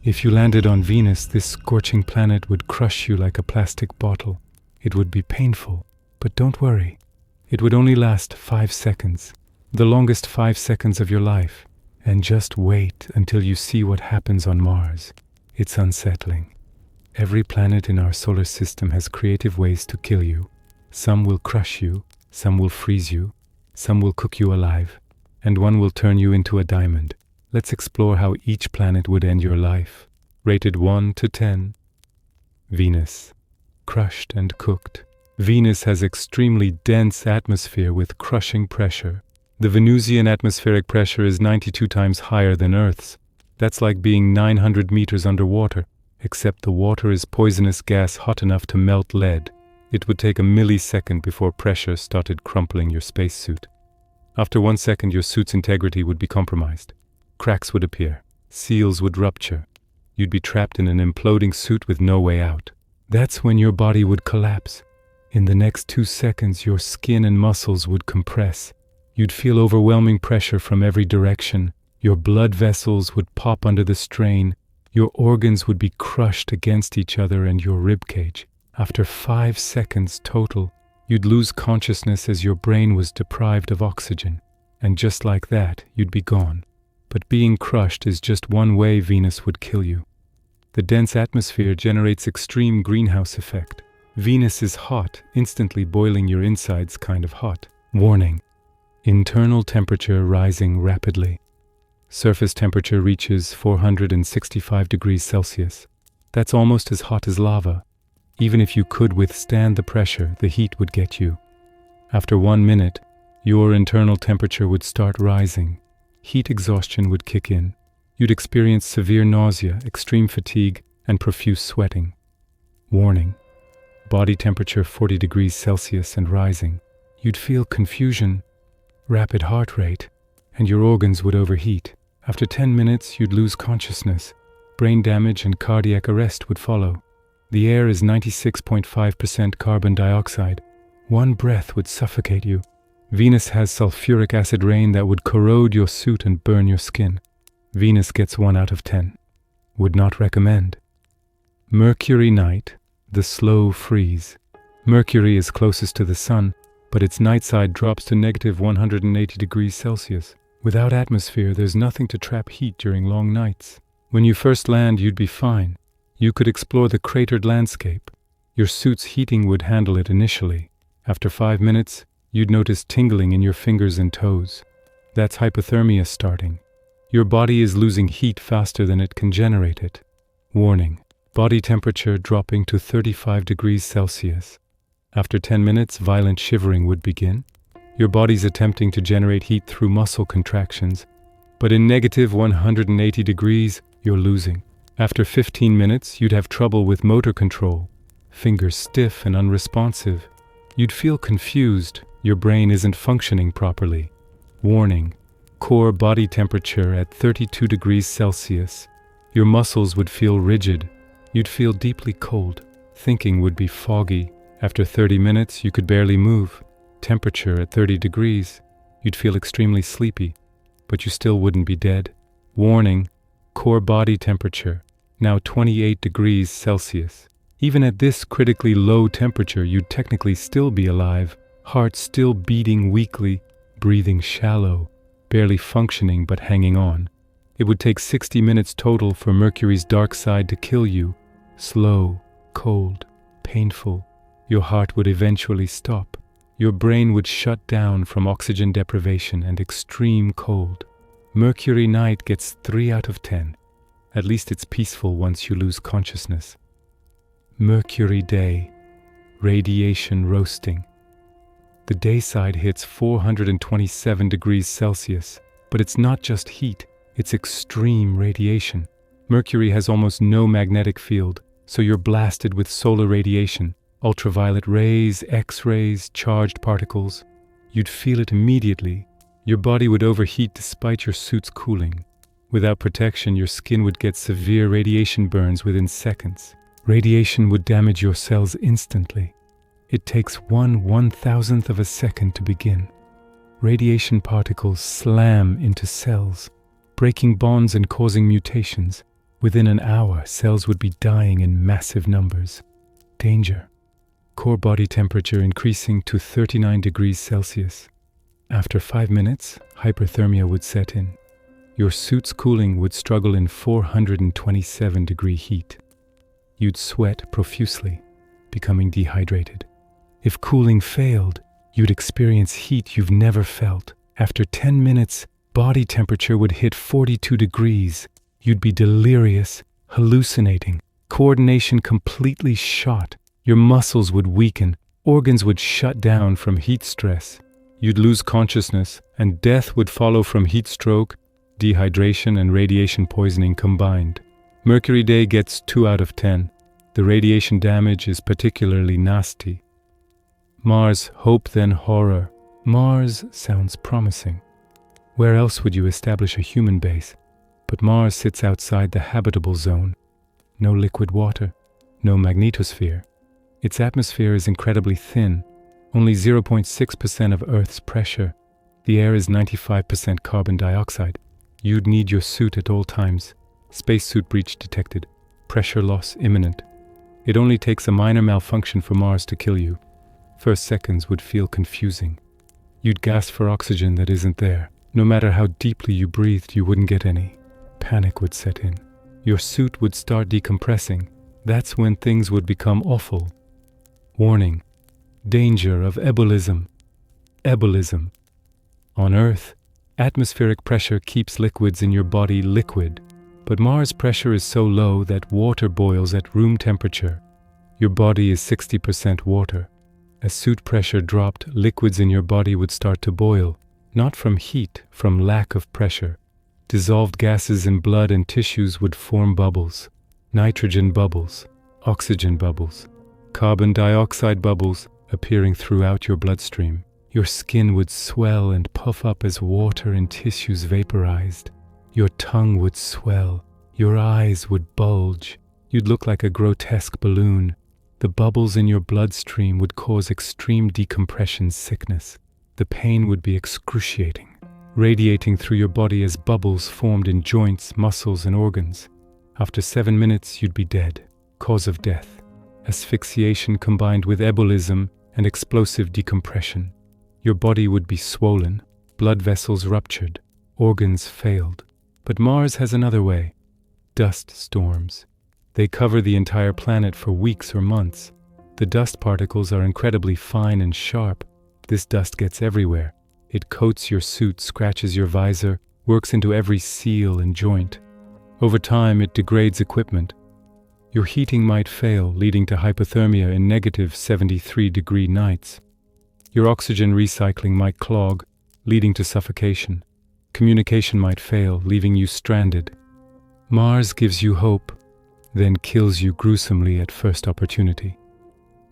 If you landed on Venus, this scorching planet would crush you like a plastic bottle. It would be painful, but don't worry. It would only last 5 seconds, the longest 5 seconds of your life. And just wait until you see what happens on Mars. It's unsettling. Every planet in our solar system has creative ways to kill you. Some will crush you, some will freeze you, some will cook you alive, and one will turn you into a diamond. Let's explore how each planet would end your life. Rated 1 to 10. Venus. Crushed and cooked. Venus has extremely dense atmosphere with crushing pressure. The Venusian atmospheric pressure is 92 times higher than Earth's. That's like being 900 meters underwater, except the water is poisonous gas hot enough to melt lead. It would take a millisecond before pressure started crumpling your spacesuit. After 1 second, your suit's integrity would be compromised. Cracks would appear. Seals would rupture. You'd be trapped in an imploding suit with no way out. That's when your body would collapse. In the next 2 seconds, your skin and muscles would compress. You'd feel overwhelming pressure from every direction. Your blood vessels would pop under the strain. Your organs would be crushed against each other and your ribcage. After 5 seconds total, you'd lose consciousness as your brain was deprived of oxygen. And just like that, you'd be gone. But being crushed is just one way Venus would kill you. The dense atmosphere generates extreme greenhouse effect. Venus is hot, instantly boiling your insides kind of hot. Warning: internal temperature rising rapidly. Surface temperature reaches 465 degrees Celsius. That's almost as hot as lava. Even if you could withstand the pressure, the heat would get you. After 1 minute, your internal temperature would start rising. Heat exhaustion would kick in. You'd experience severe nausea, extreme fatigue, and profuse sweating. Warning: body temperature 40 degrees Celsius and rising. You'd feel confusion, rapid heart rate, and your organs would overheat. After 10 minutes, you'd lose consciousness. Brain damage and cardiac arrest would follow. The air is 96.5% carbon dioxide. 1 breath would suffocate you. Venus has sulfuric acid rain that would corrode your suit and burn your skin. Venus gets 1 out of 10. Would not recommend. Mercury night, the slow freeze. Mercury is closest to the sun, but its night side drops to negative 180 degrees Celsius. Without atmosphere, there's nothing to trap heat during long nights. When you first land, you'd be fine. You could explore the cratered landscape. Your suit's heating would handle it initially. After 5 minutes, you'd notice tingling in your fingers and toes. That's hypothermia starting. Your body is losing heat faster than it can generate it. Warning: body temperature dropping to 35 degrees Celsius. After 10 minutes, violent shivering would begin. Your body's attempting to generate heat through muscle contractions, but in negative 180 degrees, you're losing. After 15 minutes, you'd have trouble with motor control. Fingers stiff and unresponsive. You'd feel confused. Your brain isn't functioning properly. Warning: core body temperature at 32 degrees Celsius. Your muscles would feel rigid. You'd feel deeply cold. Thinking would be foggy. After 30 minutes, you could barely move. Temperature at 30 degrees. You'd feel extremely sleepy, but you still wouldn't be dead. Warning: core body temperature, now 28 degrees Celsius. Even at this critically low temperature, you'd technically still be alive. Heart still beating weakly, breathing shallow, barely functioning but hanging on. It would take 60 minutes total for Mercury's dark side to kill you. Slow, cold, painful. Your heart would eventually stop. Your brain would shut down from oxygen deprivation and extreme cold. Mercury night gets 3 out of 10. At least it's peaceful once you lose consciousness. Mercury day, radiation roasting. The day side hits 427 degrees Celsius, but it's not just heat, it's extreme radiation. Mercury has almost no magnetic field, so you're blasted with solar radiation, ultraviolet rays, X-rays, charged particles. You'd feel it immediately. Your body would overheat despite your suit's cooling. Without protection, your skin would get severe radiation burns within seconds. Radiation would damage your cells instantly. It takes 1/1000th of a second to begin. Radiation particles slam into cells, breaking bonds and causing mutations. Within an hour, cells would be dying in massive numbers. Danger. Core body temperature increasing to 39 degrees Celsius. After 5 minutes, hyperthermia would set in. Your suit's cooling would struggle in 427-degree heat. You'd sweat profusely, becoming dehydrated. If cooling failed, you'd experience heat you've never felt. After 10 minutes, body temperature would hit 42 degrees. You'd be delirious, hallucinating, coordination completely shot. Your muscles would weaken, organs would shut down from heat stress. You'd lose consciousness, and death would follow from heat stroke, dehydration, and radiation poisoning combined. Mercury Day gets 2 out of 10. The radiation damage is particularly nasty. Mars, hope then horror. Mars sounds promising. Where else would you establish a human base? But Mars sits outside the habitable zone. No liquid water, no magnetosphere. Its atmosphere is incredibly thin, only 0.6% of Earth's pressure. The air is 95% carbon dioxide. You'd need your suit at all times. Spacesuit breach detected. Pressure loss imminent. It only takes a minor malfunction for Mars to kill you. First seconds would feel confusing. You'd gasp for oxygen that isn't there. No matter how deeply you breathed, you wouldn't get any. Panic would set in. Your suit would start decompressing. That's when things would become awful. Warning. Danger of ebullism. Ebullism. On Earth, atmospheric pressure keeps liquids in your body liquid, but Mars pressure is so low that water boils at room temperature. Your body is 60% water. As suit pressure dropped, liquids in your body would start to boil, not from heat, from lack of pressure. Dissolved gases in blood and tissues would form bubbles. Nitrogen bubbles, oxygen bubbles, carbon dioxide bubbles appearing throughout your bloodstream. Your skin would swell and puff up as water and tissues vaporized. Your tongue would swell. Your eyes would bulge. You'd look like a grotesque balloon. The bubbles in your bloodstream would cause extreme decompression sickness. The pain would be excruciating, radiating through your body as bubbles formed in joints, muscles, and organs. After 7 minutes, you'd be dead. Cause of death: asphyxiation combined with ebullism and explosive decompression. Your body would be swollen, blood vessels ruptured, organs failed. But Mars has another way: dust storms. They cover the entire planet for weeks or months. The dust particles are incredibly fine and sharp. This dust gets everywhere. It coats your suit, scratches your visor, works into every seal and joint. Over time, it degrades equipment. Your heating might fail, leading to hypothermia in negative 73-degree nights. Your oxygen recycling might clog, leading to suffocation. Communication might fail, leaving you stranded. Mars gives you hope, then kills you gruesomely at first opportunity.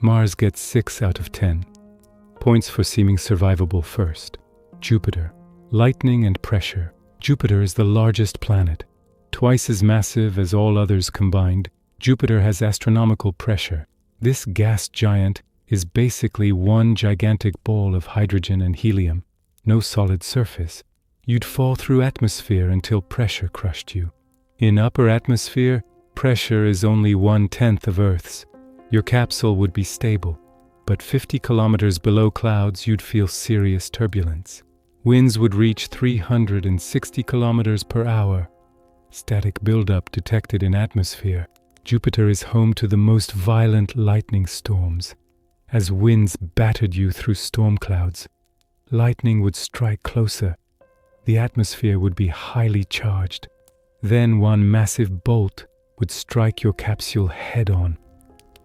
Mars gets 6 out of 10. Points for seeming survivable first. Jupiter. Lightning and pressure. Jupiter is the largest planet. Twice as massive as all others combined, Jupiter has astronomical pressure. This gas giant is basically one gigantic ball of hydrogen and helium. No solid surface. You'd fall through atmosphere until pressure crushed you. In upper atmosphere, pressure is only 1/10 of Earth's. Your capsule would be stable, but 50 kilometers below clouds you'd feel serious turbulence. Winds would reach 360 kilometers per hour. Static buildup detected in atmosphere. Jupiter is home to the most violent lightning storms. As winds battered you through storm clouds, lightning would strike closer. The atmosphere would be highly charged. Then one massive bolt would strike your capsule head-on.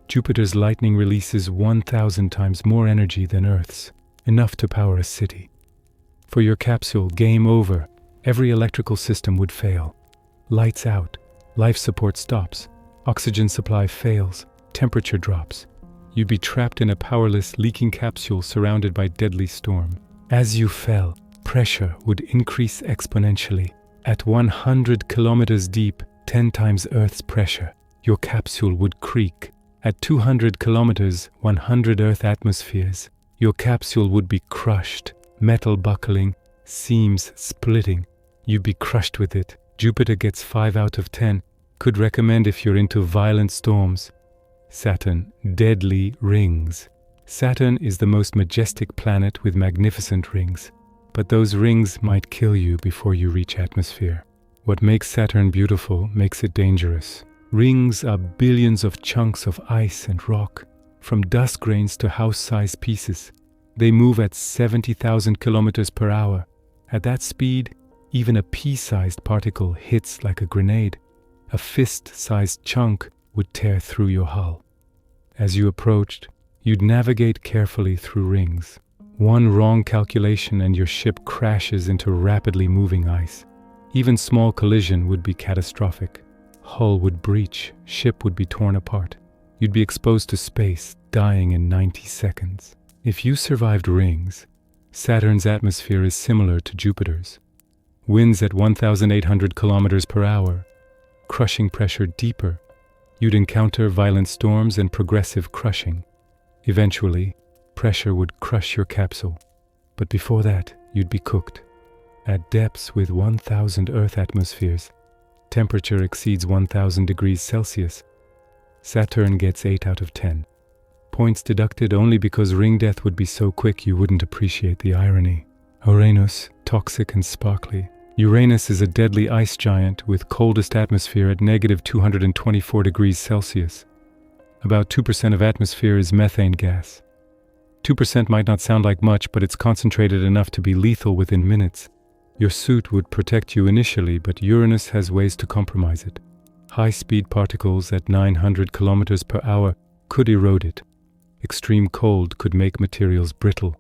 Jupiter's lightning releases 1,000 times more energy than Earth's, enough to power a city. For your capsule, game over. Every electrical system would fail. Lights out. Life support stops. Oxygen supply fails. Temperature drops. You'd be trapped in a powerless, leaking capsule surrounded by deadly storm. As you fell, pressure would increase exponentially. At 100 kilometers deep, 10 times Earth's pressure, your capsule would creak. At 200 kilometers, 100 Earth atmospheres, your capsule would be crushed, metal buckling, seams splitting. You'd be crushed with it. Jupiter gets 5 out of 10. Could recommend if you're into violent storms. Saturn, deadly rings. Saturn is the most majestic planet with magnificent rings, but those rings might kill you before you reach atmosphere. What makes Saturn beautiful makes it dangerous. Rings are billions of chunks of ice and rock, from dust grains to house-sized pieces. They move at 70,000 kilometers per hour. At that speed, even a pea-sized particle hits like a grenade. A fist-sized chunk would tear through your hull. As you approached, you'd navigate carefully through rings. One wrong calculation and your ship crashes into rapidly moving ice. Even small collision would be catastrophic. Hull would breach, ship would be torn apart. You'd be exposed to space, dying in 90 seconds. If you survived rings, Saturn's atmosphere is similar to Jupiter's. Winds at 1,800 kilometers per hour, crushing pressure deeper. You'd encounter violent storms and progressive crushing. Eventually, pressure would crush your capsule. But before that, you'd be cooked. At depths with 1,000 Earth atmospheres, temperature exceeds 1,000 degrees Celsius. Saturn gets 8 out of 10. Points deducted only because ring death would be so quick you wouldn't appreciate the irony. Uranus, toxic and sparkly. Uranus is a deadly ice giant with coldest atmosphere at negative 224 degrees Celsius. About 2% of atmosphere is methane gas. 2% might not sound like much, but it's concentrated enough to be lethal within minutes. Your suit would protect you initially, but Uranus has ways to compromise it. High-speed particles at 900 kilometers per hour could erode it. Extreme cold could make materials brittle.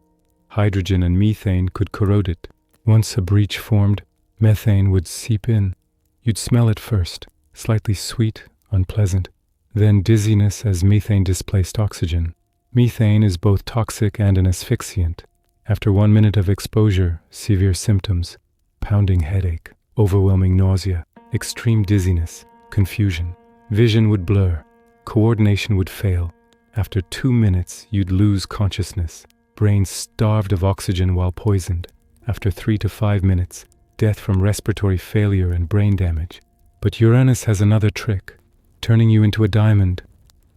Hydrogen and methane could corrode it. Once a breach formed, methane would seep in. You'd smell it first, slightly sweet, unpleasant. Then dizziness as methane displaced oxygen. Methane is both toxic and an asphyxiant. After 1 minute of exposure, severe symptoms: pounding headache, overwhelming nausea, extreme dizziness, confusion. Vision would blur. Coordination would fail. After 2 minutes, you'd lose consciousness. Brain starved of oxygen while poisoned. After 3 to 5 minutes, death from respiratory failure and brain damage. But Uranus has another trick, turning you into a diamond.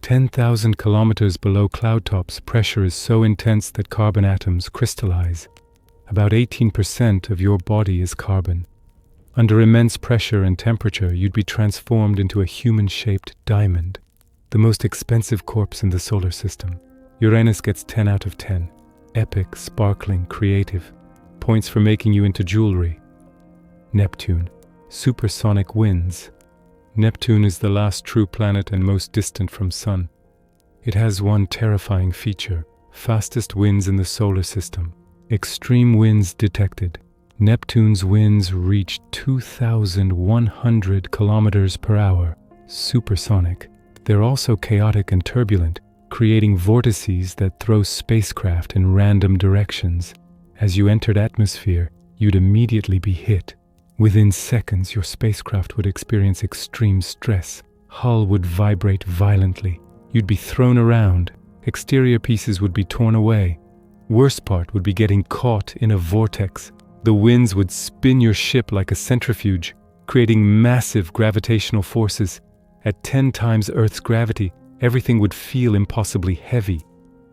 10,000 kilometers below cloud tops, pressure is so intense that carbon atoms crystallize. About 18% of your body is carbon. Under immense pressure and temperature, you'd be transformed into a human-shaped diamond, the most expensive corpse in the solar system. Uranus gets 10 out of 10. Epic, sparkling, creative. Points for making you into jewelry. Neptune. Supersonic winds. Neptune is the last true planet and most distant from Sun. It has one terrifying feature: fastest winds in the solar system. Extreme winds detected. Neptune's winds reach 2,100 kilometers per hour. Supersonic. They're also chaotic and turbulent, creating vortices that throw spacecraft in random directions. As you entered atmosphere, you'd immediately be hit. Within seconds, your spacecraft would experience extreme stress. Hull would vibrate violently. You'd be thrown around. Exterior pieces would be torn away. Worst part would be getting caught in a vortex. The winds would spin your ship like a centrifuge, creating massive gravitational forces. At 10 times Earth's gravity, everything would feel impossibly heavy.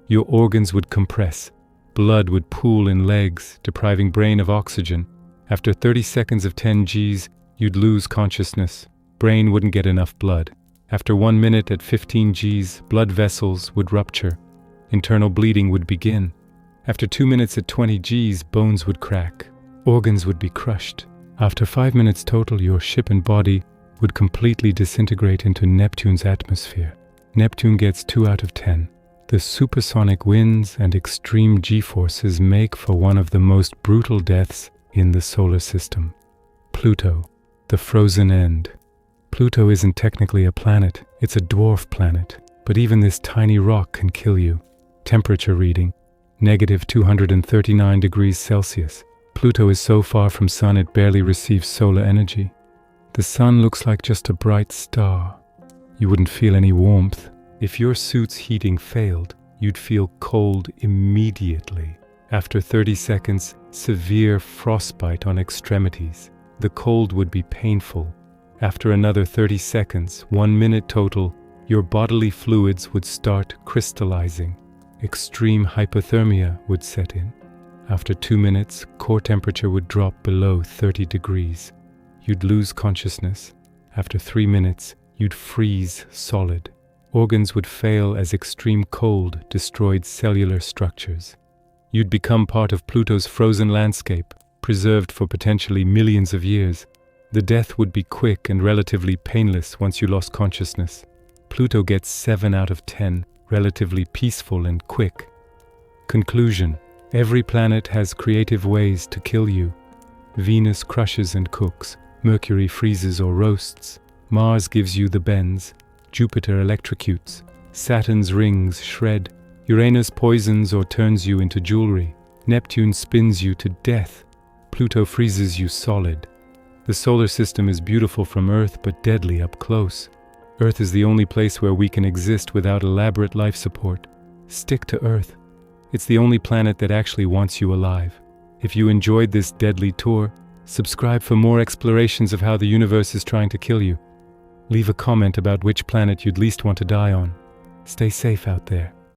Your organs would compress. Blood would pool in legs, depriving brain of oxygen. After 30 seconds of 10 Gs, you'd lose consciousness. Brain wouldn't get enough blood. After 1 minute at 15 Gs, blood vessels would rupture. Internal bleeding would begin. After 2 minutes at 20 Gs, bones would crack. Organs would be crushed. After 5 minutes total, your ship and body would completely disintegrate into Neptune's atmosphere. Neptune gets 2 out of 10. The supersonic winds and extreme G-forces make for one of the most brutal deaths in the solar system. Pluto, the frozen end. Pluto isn't technically a planet, it's a dwarf planet, but even this tiny rock can kill you. Temperature reading, negative 239 degrees Celsius. Pluto is so far from Sun it barely receives solar energy. The Sun looks like just a bright star. You wouldn't feel any warmth. If your suit's heating failed, you'd feel cold immediately. After 30 seconds, severe frostbite on extremities. The cold would be painful. After another 30 seconds, 1 minute total, your bodily fluids would start crystallizing. Extreme hypothermia would set in. After 2 minutes, core temperature would drop below 30 degrees. You'd lose consciousness. After 3 minutes, you'd freeze solid. Organs would fail as extreme cold destroyed cellular structures. You'd become part of Pluto's frozen landscape, preserved for potentially millions of years. The death would be quick and relatively painless once you lost consciousness. Pluto gets 7 out of 10, relatively peaceful and quick. Conclusion: every planet has creative ways to kill you. Venus crushes and cooks, Mercury freezes or roasts, Mars gives you the bends, Jupiter electrocutes, Saturn's rings shred, Uranus poisons or turns you into jewelry, Neptune spins you to death, Pluto freezes you solid. The solar system is beautiful from Earth but deadly up close. Earth is the only place where we can exist without elaborate life support. Stick to Earth. It's the only planet that actually wants you alive. If you enjoyed this deadly tour, subscribe for more explorations of how the universe is trying to kill you. Leave a comment about which planet you'd least want to die on. Stay safe out there.